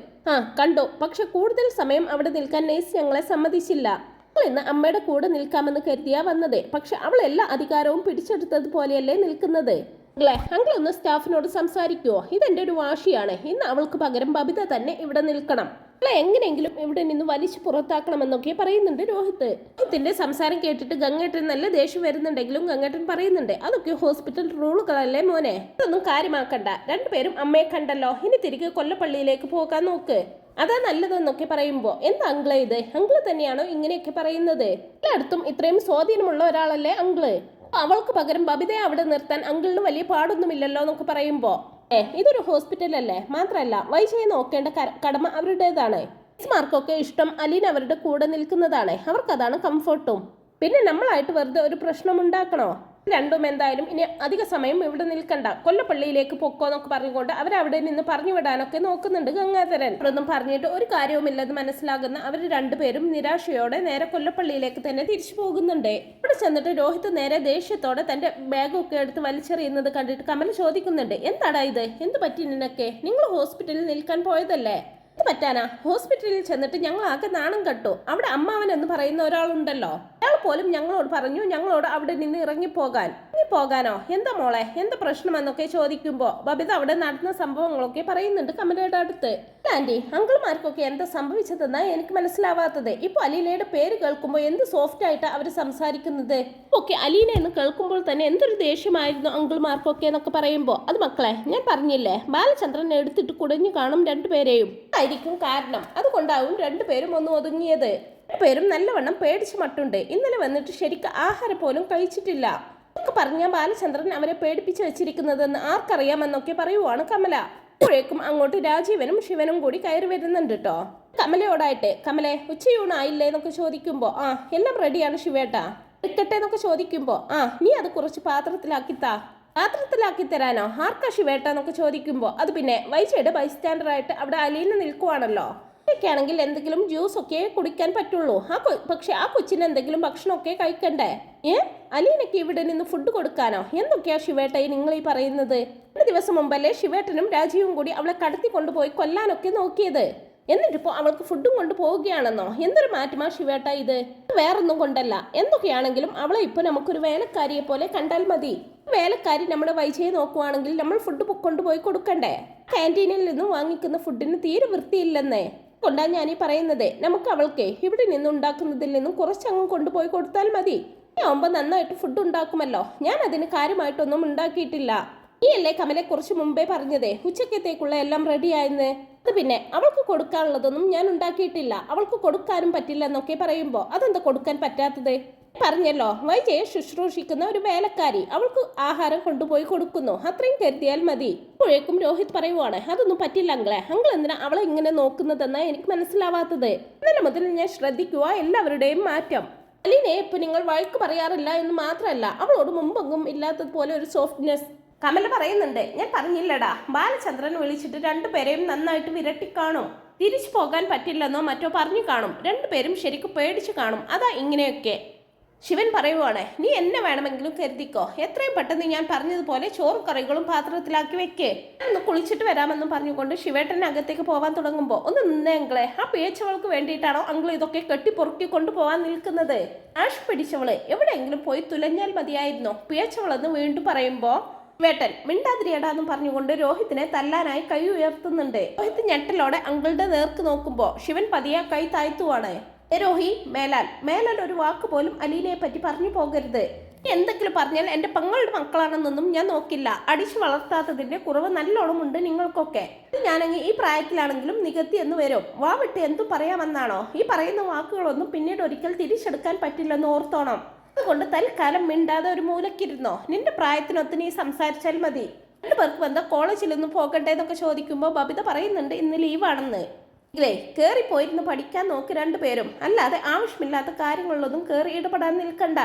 കണ്ടു, പക്ഷെ കൂടുതൽ സമയം അവിടെ നിൽക്കാൻ നേഴ്സ് ഞങ്ങളെ സമ്മതിച്ചില്ല. ഇന്ന് അമ്മയുടെ കൂടെ നിൽക്കാമെന്ന് കരുതിയാ വന്നത്, പക്ഷെ അവൾ എല്ലാ അധികാരവും പിടിച്ചെടുത്തതുപോലെയല്ലേ നിൽക്കുന്നത്. അങ്കിൾ ഒന്ന് സ്റ്റാഫിനോട് സംസാരിക്കുവോ? ഇതെന്റെ ഒരു വാശിയാണ്. ഇന്ന് അവൾക്ക് പകരം ബബിത തന്നെ ഇവിടെ നിൽക്കണം. അവളെ എങ്ങനെയെങ്കിലും ഇവിടെ നിന്ന് വലിച്ചു പുറത്താക്കണമെന്നൊക്കെ പറയുന്നുണ്ട് രോഹിത്. രോഹിത്തിന്റെ സംസാരം കേട്ടിട്ട് ഗംഗേട്ടൻ നല്ല ദേഷ്യം വരുന്നുണ്ടെങ്കിലും ഗംഗേട്ടൻ പറയുന്നുണ്ട്, അതൊക്കെ ഹോസ്പിറ്റൽ റൂളുകളല്ലേ മോനെ, ഇതൊന്നും കാര്യമാക്കണ്ട. 2 പേരും അമ്മയെ കണ്ടല്ലോ, ഇനി തിരികെ കൊല്ലപ്പള്ളിയിലേക്ക് പോകാൻ നോക്ക്, അതാ നല്ലതെന്നൊക്കെ പറയുമ്പോ എന്താ അങ്കിളെ ഇത്? അങ്കിള് തന്നെയാണോ ഇങ്ങനെയൊക്കെ പറയുന്നത്? എല്ലായിടത്തും ഇത്രയും സ്വാധീനമുള്ള ഒരാളല്ലേ അങ്കിള്. അവൾക്ക് പകരം ബബിതയെ അവിടെ നിർത്താൻ അങ്കിളിന് വലിയ പാടൊന്നുമില്ലല്ലോ എന്നൊക്കെ പറയുമ്പോ ഇതൊരു ഹോസ്പിറ്റലല്ലേ, മാത്രമല്ല വൈജയെ നോക്കേണ്ട കടമ അവരുടേതാണ്. മാർക്കൊക്കെ ഇഷ്ടം അലീന അവരുടെ കൂടെ നിൽക്കുന്നതാണ്, അവർക്കതാണ് കംഫർട്ടും. പിന്നെ നമ്മളായിട്ട് വെറുതെ ഒരു പ്രശ്നം ഉണ്ടാക്കണോ? രണ്ടും എന്തായാലും ഇനി അധിക സമയം ഇവിടെ നിൽക്കണ്ട, കൊല്ലപ്പള്ളിയിലേക്ക് പൊക്കോ എന്നൊക്കെ പറഞ്ഞുകൊണ്ട് അവരവിടെ നിന്ന് പറഞ്ഞു വിടാനൊക്കെ നോക്കുന്നുണ്ട് ഗംഗാധരൻ. അവരൊന്നും പറഞ്ഞിട്ട് ഒരു കാര്യവുമില്ലെന്ന് മനസ്സിലാകുന്ന അവർ രണ്ടുപേരും നിരാശയോടെ നേരെ കൊല്ലപ്പള്ളിയിലേക്ക് തന്നെ തിരിച്ചു പോകുന്നുണ്ട്. ഇവിടെ ചെന്നിട്ട് രോഹിത് നേരെ ദേഷ്യത്തോടെ തന്റെ ബാഗൊക്കെ എടുത്ത് വലിച്ചെറിയുന്നത് കണ്ടിട്ട് കമൽ ചോദിക്കുന്നുണ്ട്, എന്താടാ ഇത്, എന്ത് പറ്റി നിനക്ക്? നിങ്ങൾ ഹോസ്പിറ്റലിൽ നിൽക്കാൻ പോയതല്ലേ? പറ്റാനാ? ഹോസ്പിറ്റലിൽ ചെന്നിട്ട് ഞങ്ങൾ ആകെ നാണം കെട്ടു. അവിടെ അമ്മാവൻ എന്ന് പറയുന്ന ഒരാളുണ്ടല്ലോ, അയാൾ പോലും ഞങ്ങളോട് പറഞ്ഞു ഞങ്ങളോട് അവിടെ നിന്ന് ഇറങ്ങിപ്പോകാനോ? എന്താ മോളെ, എന്താ പ്രശ്നമെന്നൊക്കെ ചോദിക്കുമ്പോ ബബിത അവിടെ നടന്ന സംഭവങ്ങളൊക്കെ പറയുന്നുണ്ട് കമലയുടെ അടുത്ത്. ആന്റി, അങ്കിൾമാർക്കൊക്കെ എന്താ സംഭവിച്ചതെന്നാ എനിക്ക് മനസ്സിലാവാത്തത്. ഇപ്പൊ അലീനയുടെ പേര് കേൾക്കുമ്പോൾ എന്ത് സോഫ്റ്റ് ആയിട്ടാ അവര് സംസാരിക്കുന്നത്. ഓക്കെ, അലീന എന്ന് കേൾക്കുമ്പോൾ തന്നെ എന്തൊരു ദേഷ്യമായിരുന്നു അങ്കിൾമാർക്കൊക്കെ എന്നൊക്കെ പറയുമ്പോ, അത് മക്കളെ ഞാൻ പറഞ്ഞില്ലേ, ബാലചന്ദ്രൻ എടുത്തിട്ട് കുടഞ്ഞു കാണും രണ്ടുപേരെയും. ആയിരിക്കും കാരണം, അതുകൊണ്ടാവും രണ്ടുപേരും ഒന്ന് ഒതുങ്ങിയത്. പേരും നല്ലവണ്ണം പേടിച്ച് മട്ടുണ്ട്. ഇന്നലെ വന്നിട്ട് ശരിക്കും ആഹാരം പോലും കഴിച്ചിട്ടില്ല ഒക്കെ പറഞ്ഞ ബാലചന്ദ്രൻ അവരെ പേടിപ്പിച്ച് വെച്ചിരിക്കുന്നതെന്ന് ആർക്കറിയാമെന്നൊക്കെ പറയുവാണ് കമല. അപ്പോഴേക്കും അങ്ങോട്ട് രാജീവനും ശിവനും കൂടി കയറി വരുന്നുണ്ട് കേട്ടോ. കമലയോടായിട്ട്, കമലെ ഉച്ചയൂണായില്ലേ എന്നൊക്കെ ചോദിക്കുമ്പോ, ആ എല്ലാം റെഡിയാണ് ശിവേട്ടാ, എടുക്കട്ടെ എന്നൊക്കെ ചോദിക്കുമ്പോ, ആ നീ അത് കുറച്ച് പാത്രത്തിലാക്കി തരാനോ? ആർക്കാ ശിവേട്ട എന്നൊക്കെ ചോദിക്കുമ്പോ, അത് പിന്നെ വൈജയുടെ ബൈസ്റ്റാൻഡറായിട്ട് അവിടെ അലീന നിൽക്കുവാണല്ലോ, ാണെങ്കിൽ എന്തെങ്കിലും ജ്യൂസ് ഒക്കെ കുടിക്കാൻ പറ്റുള്ളൂ. പക്ഷെ ആ കൊച്ചിന് എന്തെങ്കിലും ഭക്ഷണമൊക്കെ കഴിക്കണ്ടേ? അലീനയ്ക്ക് ഇവിടെ നിന്ന് ഫുഡ് കൊടുക്കാനോ? എന്തൊക്കെയാ ശിവേട്ടായി നിങ്ങൾ ഈ പറയുന്നത്? ഒരു ദിവസം മുമ്പല്ലേ ശിവേട്ടനും രാജീവും കൂടി അവളെ കടത്തി കൊണ്ടുപോയി കൊല്ലാനൊക്കെ നോക്കിയത്. എന്നിട്ടിപ്പോ അവൾക്ക് ഫുഡും കൊണ്ട് പോവുകയാണെന്നോ? എന്തൊരു മാറ്റമാ ശിവേട്ട ഇത്? വേറൊന്നും കൊണ്ടല്ല, എന്തൊക്കെയാണെങ്കിലും അവളെ ഇപ്പൊ നമുക്കൊരു വേലക്കാരിയെ പോലെ കണ്ടാൽ മതി. വേലക്കാരി നമ്മുടെ വൈജയെ നോക്കുവാണെങ്കിൽ നമ്മൾ ഫുഡ് കൊണ്ടുപോയി കൊടുക്കണ്ടേ? ക്യാൻറ്റീനിൽ നിന്നും വാങ്ങിക്കുന്ന ഫുഡിന് തീരെ വൃത്തിയില്ലെന്നേ. കൊണ്ടാണ് ഞാനീ പറയുന്നത്, നമുക്ക് അവൾക്ക് ഇവിടെ നിന്നുണ്ടാക്കുന്നതിൽ നിന്നും കുറച്ചങ്ങ് കൊണ്ടുപോയി കൊടുത്താൽ മതി. ആവുമ്പോൾ നന്നായിട്ട് ഫുഡ് ഉണ്ടാക്കുമല്ലോ. ഞാൻ അതിന് കാര്യമായിട്ടൊന്നും ഉണ്ടാക്കിയിട്ടില്ല. ഈ അല്ലേ കമലെ കുറച്ച് മുമ്പേ പറഞ്ഞതേ ഉച്ചക്കത്തേക്കുള്ള എല്ലാം റെഡിയായെന്ന്. അത് പിന്നെ അവൾക്ക് കൊടുക്കാനുള്ളതൊന്നും ഞാൻ ഉണ്ടാക്കിയിട്ടില്ല, അവൾക്ക് കൊടുക്കാനും പറ്റില്ല എന്നൊക്കെ പറയുമ്പോൾ, അതെന്താ കൊടുക്കാൻ പറ്റാത്തത്? പറഞ്ഞല്ലോ, വൈജയെ ശുശ്രൂഷിക്കുന്ന ഒരു വേലക്കാരി അവൾക്ക് ആഹാരം കൊണ്ടുപോയി കൊടുക്കുന്നു, അത്രയും കരുതിയാൽ മതി. അപ്പോഴേക്കും രോഹിത് പറയുവാണ്, അതൊന്നും പറ്റില്ല അങ്കിളെ. അങ്കിൾ എന്തിനാ അവളെ ഇങ്ങനെ നോക്കുന്നതെന്നാ എനിക്ക് മനസ്സിലാവാത്തത്. ഇന്നലെ മുതൽ ഞാൻ ശ്രദ്ധിക്കുക എല്ലാവരുടെയും മാറ്റം. അലീനെ ഇപ്പൊ നിങ്ങൾ വഴക്ക് പറയാറില്ല എന്ന് മാത്രമല്ല, അവളോട് മുമ്പെങ്കും ഇല്ലാത്തതുപോലെ ഒരു സോഫ്റ്റ്നെസ്. കമല പറയുന്നുണ്ട്, ഞാൻ പറഞ്ഞില്ലടാ, ബാലചന്ദ്രൻ വിളിച്ചിട്ട് രണ്ടുപേരെയും നന്നായിട്ട് വിരട്ടി കാണും. തിരിച്ചു പോകാൻ പറ്റില്ലെന്നോ മറ്റോ പറഞ്ഞു കാണും. രണ്ടുപേരും ശരിക്കും പേടിച്ചു കാണും. അതാ ഇങ്ങനെയൊക്കെ. ശിവൻ പറയുവാണ്, നീ എന്നെ വേണമെങ്കിലും കരുതിക്കോ, എത്രയും പെട്ടെന്ന് ഞാൻ പറഞ്ഞതുപോലെ ചോറും കറികളും പാത്രത്തിലാക്കി വെക്കേ, ഒന്ന് കുളിച്ചിട്ട് വരാമെന്നും പറഞ്ഞുകൊണ്ട് ശിവേട്ടൻ അകത്തേക്ക് പോവാൻ തുടങ്ങുമ്പോൾ, ഒന്ന് നിന്നേ അങ്കിളെ, ആ പേച്ചവൾക്ക് വേണ്ടിയിട്ടാണോ അങ്കിൾ ഇതൊക്കെ കെട്ടിപ്പൊറുക്കി കൊണ്ടുപോകാൻ നിൽക്കുന്നത്? ആഷ് പിടിച്ചവള് എവിടെയെങ്കിലും പോയി തുലഞ്ഞാൽ മതിയായിരുന്നോ പേച്ചവളെന്ന് വീണ്ടും പറയുമ്പോ വേട്ടൻ മിണ്ടാതിരിയടാന്നും പറഞ്ഞുകൊണ്ട് രോഹിത്തിനെ തല്ലാനായി കൈ ഉയർത്തുന്നുണ്ട്. രോഹിത് ഞെട്ടലോടെ അങ്കിളുടെ നേർക്ക് നോക്കുമ്പോ ശിവൻ പതിയെ കൈ താഴ്ത്തുവാണ്. രോഹി, മേലാൽ ഒരു വാക്ക് പോലും അലീനയെ പറ്റി പറഞ്ഞു പോകരുത്. എന്തെങ്കിലും പറഞ്ഞാൽ എന്റെ പെങ്ങളുടെ മക്കളാണെന്നൊന്നും ഞാൻ നോക്കില്ല. അടിച്ചു വളർത്താത്തതിന്റെ കുറവ് നല്ലോണം ഉണ്ട് നിങ്ങൾക്കൊക്കെ. ഞാനെങ്കിൽ ഈ പ്രായത്തിലാണെങ്കിലും നികത്തി എന്ന് വരും. വാവിട്ട് എന്തു പറയാമെന്നാണോ? ഈ പറയുന്ന വാക്കുകളൊന്നും പിന്നീട് ഒരിക്കൽ തിരിച്ചെടുക്കാൻ പറ്റില്ലെന്ന് ഓർത്തോണം. അതുകൊണ്ട് തൽക്കാലം മിണ്ടാതെ ഒരു മൂലക്കിരുന്നോ. നിന്റെ പ്രായത്തിനൊത്ത് നീ സംസാരിച്ചാൽ മതി. രണ്ടുപേർക്ക് എന്താ കോളേജിലൊന്നും പോകണ്ടേ എന്നൊക്കെ ചോദിക്കുമ്പോൾ ബബിത പറയുന്നുണ്ട് ഇന്ന് ലീവാണെന്ന്. ഇല്ലേ, കയറിപ്പോയിരുന്ന് പഠിക്കാൻ നോക്കി രണ്ടുപേരും, അല്ലാതെ ആവശ്യമില്ലാത്ത കാര്യങ്ങളിലൊന്നും കയറി ഇടപെടാൻ നിൽക്കണ്ട.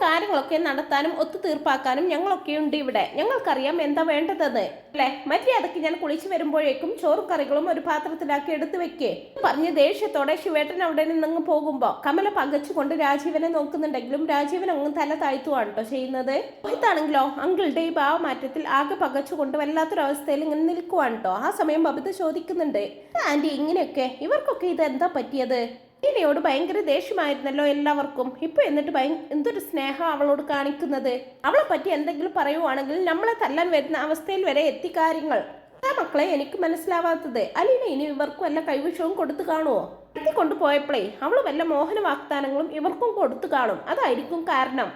കാര്യങ്ങളൊക്കെ നടത്താനും ഒത്തുതീർപ്പാക്കാനും ഞങ്ങളൊക്കെയുണ്ട് ഇവിടെ. ഞങ്ങൾക്കറിയാം എന്താ വേണ്ടതെന്ന് അല്ലേ? മര്യാദക്ക് ഞാൻ കുളിച്ചു വരുമ്പോഴേക്കും ചോറും കറികളും ഒരു പാത്രത്തിലാക്കി എടുത്തു വെക്കേ പറഞ്ഞ് ദേഷ്യത്തോടെ ശിവേട്ടൻ അവിടെ നിന്നങ്ങ് പോകുമ്പോ കമല പകച്ചുകൊണ്ട് രാജീവനെ നോക്കുന്നുണ്ടെങ്കിലും രാജീവൻ അങ്ങ് തല താഴ്ത്തുവാണ് കേട്ടോ ചെയ്യുന്നത്. രോഹിത്താണെങ്കിലോ അങ്കിളുടെ ഈ ഭാവമാറ്റത്തിൽ ആകെ പകച്ചുകൊണ്ട് വല്ലാത്തൊരവസ്ഥയിൽ ഇങ്ങനെ നിൽക്കുവാണ് കേട്ടോ. ആ സമയം ബബിത ചോദിക്കുന്നുണ്ട്, ആന്റി ഇങ്ങനെയൊക്കെ ഇവർക്കൊക്കെ ഇത് എന്താ പറ്റിയത്? ഇനിയോട് ഭയങ്കര ദേഷ്യമായിരുന്നല്ലോ എല്ലാവർക്കും. ഇപ്പൊ എന്നിട്ട് എന്തൊരു സ്നേഹം അവളോട് കാണിക്കുന്നത്. അവളെ പറ്റി എന്തെങ്കിലും പറയുവാണെങ്കിൽ നമ്മളെ തല്ലാൻ വരുന്ന അവസ്ഥയിൽ വരെ എത്തി കാര്യങ്ങൾ. ആ മക്കളെ എനിക്ക് മനസ്സിലാവാത്തത്, അലീന ഇനി ഇവർക്കും വല്ല കൈവിഷവും കൊടുത്തു കാണുമോ? എത്തിക്കൊണ്ടുപോയപ്പോഴേ അവള് വല്ല മോഹന വാഗ്ദാനങ്ങളും ഇവർക്കും കൊടുത്തു കാണും. അതായിരിക്കും കാരണം.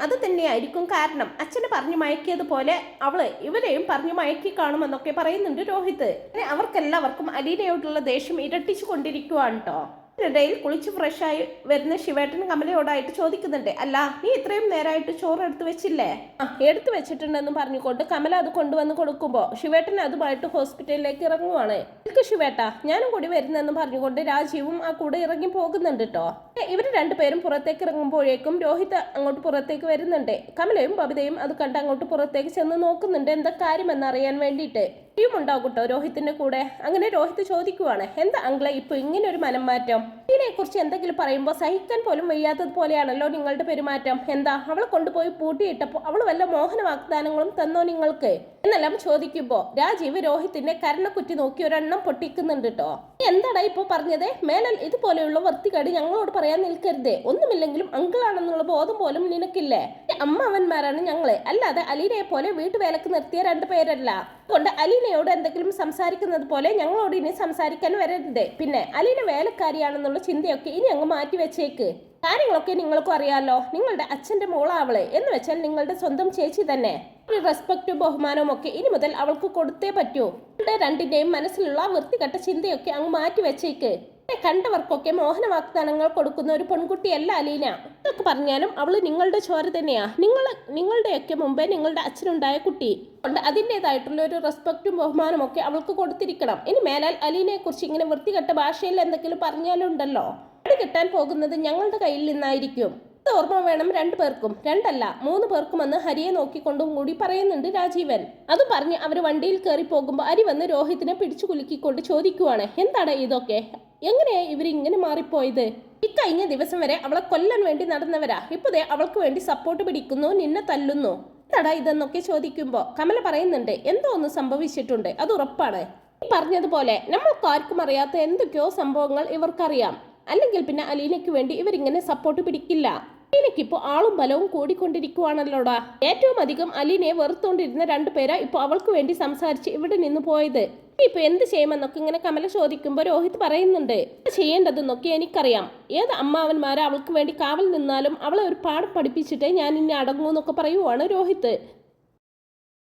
അത് തന്നെയായിരിക്കും കാരണം. അച്ഛനെ പറഞ്ഞു മയക്കിയതുപോലെ അവള് ഇവരെയും പറഞ്ഞു മയക്കി കാണുമെന്നൊക്കെ പറയുന്നുണ്ട് രോഹിത്. അവർക്കെല്ലാവർക്കും അലീനയോടുള്ള ദേഷ്യം ഇരട്ടിച്ചു കൊണ്ടിരിക്കുവാണ് കേട്ടോ. ഇടയിൽ കുളിച്ച് ഫ്രഷായി വരുന്ന ശിവേട്ടൻ കമലയോടായിട്ട് ചോദിക്കുന്നുണ്ട്, അല്ല നീ ഇത്രയും നേരമായിട്ട് ചോറ് എടുത്തു വെച്ചില്ലേ? എടുത്തു വെച്ചിട്ടുണ്ടെന്ന് പറഞ്ഞുകൊണ്ട് കമല അത് കൊണ്ടുവന്ന് കൊടുക്കുമ്പോൾ ശിവേട്ടൻ അതുമായിട്ട് ഹോസ്പിറ്റലിലേക്ക് ഇറങ്ങുവാണ്. എനിക്ക് ശിവേട്ട ഞാനും കൂടി വരുന്നെന്ന് പറഞ്ഞുകൊണ്ട് രാജീവും ആ കൂടെ ഇറങ്ങി പോകുന്നുണ്ട് കേട്ടോ. ഇവർ രണ്ടുപേരും പുറത്തേക്ക് ഇറങ്ങുമ്പോഴേക്കും രോഹിത് അങ്ങോട്ട് പുറത്തേക്ക് വരുന്നുണ്ട്. കമലയും ബബിതയും അത് കണ്ട് അങ്ങോട്ട് പുറത്തേക്ക് ചെന്ന് നോക്കുന്നുണ്ട് എന്താ കാര്യമെന്ന് അറിയാൻ വേണ്ടിയിട്ട്. ഉണ്ടാവും കേട്ടോ രോഹിത്തിന്റെ കൂടെ. അങ്ങനെ രോഹിത് ചോദിക്കുവാണ്, എന്താ അങ്കിളെ ഇപ്പൊ ഇങ്ങനെ ഒരു മനം മാറ്റം? ഇതിനെക്കുറിച്ച് എന്തെങ്കിലും പറയുമ്പോൾ സഹിക്കാൻ പോലും വയ്യാത്തത് പോലെയാണല്ലോ നിങ്ങളുടെ പെരുമാറ്റം. എന്താ അവളെ കൊണ്ടുപോയി പൂട്ടിയിട്ടപ്പോൾ അവൾ വല്ല മോഹന വാഗ്ദാനങ്ങളും തന്നോ നിങ്ങൾക്ക് എന്നെല്ലാം ചോദിക്കുമ്പോ രാജീവ് രോഹിത്തിന്റെ കരണക്കുറ്റി നോക്കി ഒരെണ്ണം പൊട്ടിക്കുന്നുണ്ട് കേട്ടോ. എന്താടാ ഇപ്പൊ പറഞ്ഞത്? മേലൽ ഇതുപോലെയുള്ള വൃത്തികേട് ഞങ്ങളോട് പറയാൻ നിൽക്കരുതേ. ഒന്നുമില്ലെങ്കിലും അങ്കിളാണെന്നുള്ള ബോധം പോലും നിനക്കില്ലേ? അമ്മാവന്മാരാണ് ഞങ്ങള്, അല്ലാതെ അലീനയെ പോലെ വീട്ടുവേലക്ക് നിർത്തിയ രണ്ടുപേരല്ല. അതുകൊണ്ട് അലീനയോട് എന്തെങ്കിലും സംസാരിക്കുന്നത് പോലെ ഞങ്ങളോട് ഇനി സംസാരിക്കാൻ വരരുത്. പിന്നെ അലീന വേലക്കാരിയാണെന്നുള്ള ചിന്തയൊക്കെ ഇനി അങ്ങ് മാറ്റി വെച്ചേക്ക്. കാര്യങ്ങളൊക്കെ നിങ്ങൾക്കും അറിയാലോ. നിങ്ങളുടെ അച്ഛന്റെ മോളാവള് എന്ന് വെച്ചാൽ നിങ്ങളുടെ സ്വന്തം ചേച്ചി തന്നെ. ഒരു റെസ്പെക്റ്റും ബഹുമാനവും ഒക്കെ ഇനി മുതൽ അവൾക്ക് കൊടുത്തേ പറ്റൂ. രണ്ടിന്റെയും മനസ്സിലുള്ള വൃത്തികെട്ട ചിന്തയൊക്കെ അങ്ങ് മാറ്റി വെച്ചേക്ക്. കണ്ടവർക്കൊക്കെ മോഹന വാഗ്ദാനങ്ങൾ കൊടുക്കുന്ന ഒരു പെൺകുട്ടിയല്ല അലീന. ഇതൊക്കെ പറഞ്ഞാലും അവള് നിങ്ങളുടെ ചോര തന്നെയാ. നിങ്ങളുടെയൊക്കെ മുമ്പേ നിങ്ങളുടെ അച്ഛനുണ്ടായ കുട്ടി. കൊണ്ട് അതിൻ്റെതായിട്ടുള്ള ഒരു റെസ്പെക്റ്റും ബഹുമാനവും ഒക്കെ അവൾക്ക് കൊടുത്തിരിക്കണം. ഇനി മേലാൽ അലീനയെ കുറിച്ച് ഇങ്ങനെ വൃത്തികെട്ട ഭാഷയിൽ എന്തെങ്കിലും പറഞ്ഞാലുണ്ടല്ലോ അത് കിട്ടാൻ പോകുന്നത് ഞങ്ങളുടെ കയ്യിൽ നിന്നായിരിക്കും. ഇത് ഓർമ്മ വേണം രണ്ടുപേർക്കും, രണ്ടല്ല 3 പേർക്കുമെന്ന് ഹരിയെ നോക്കിക്കൊണ്ടും കൂടി പറയുന്നുണ്ട് രാജീവൻ. അത് പറഞ്ഞ് അവർ വണ്ടിയിൽ കയറി പോകുമ്പോൾ ഹരി വന്ന് രോഹിത്തിനെ പിടിച്ചു കുലുക്കിക്കൊണ്ട് ചോദിക്കുവാണ്, എന്താണ് ഇതൊക്കെ? എങ്ങനെയാ ഇവരിങ്ങനെ മാറിപ്പോയത്? ഇക്കഴിഞ്ഞ ദിവസം വരെ അവളെ കൊല്ലാൻ വേണ്ടി നടന്നവരാ, ഇപ്പതേ അവൾക്ക് വേണ്ടി സപ്പോർട്ട് പിടിക്കുന്നു, നിന്നെ തല്ലുന്നു. എന്താടാ ഇതെന്നൊക്കെ ചോദിക്കുമ്പോൾ കമല പറയുന്നുണ്ട്, എന്തോ ഒന്ന് സംഭവിച്ചിട്ടുണ്ട്, അത് ഉറപ്പാണ്. ഈ പറഞ്ഞതുപോലെ നമ്മൾക്ക് ആർക്കും അറിയാത്ത എന്തൊക്കെയോ സംഭവങ്ങൾ ഇവർക്കറിയാം. അല്ലെങ്കിൽ പിന്നെ അലീനയ്ക്ക് വേണ്ടി ഇവരിങ്ങനെ സപ്പോർട്ട് പിടിക്കില്ല. അലീനയ്ക്കിപ്പോൾ ആളും ബലവും കൂടിക്കൊണ്ടിരിക്കുവാണല്ലോടാ. ഏറ്റവും അധികം അലീനയെ വെറുത്തോണ്ടിരുന്ന 2 പേരാ ഇപ്പോൾ അവൾക്ക് വേണ്ടി സംസാരിച്ച് ഇവിടെ നിന്ന് പോയത്. ഇപ്പൊ എന്ത് ചെയ്യുമെന്നൊക്കെ ഇങ്ങനെ കമല ചോദിക്കുമ്പോൾ രോഹിത് പറയുന്നുണ്ട്, ചെയ്യേണ്ടതെന്നൊക്കെ എനിക്കറിയാം. ഏത് അമ്മാവന്മാരെ അവൾക്ക് വേണ്ടി കാവൽ നിന്നാലും അവളെ ഒരു പാഠം പഠിപ്പിച്ചിട്ടേ ഞാൻ ഇനി അടങ്ങൂ എന്നൊക്കെ പറയുവാണ് രോഹിത്.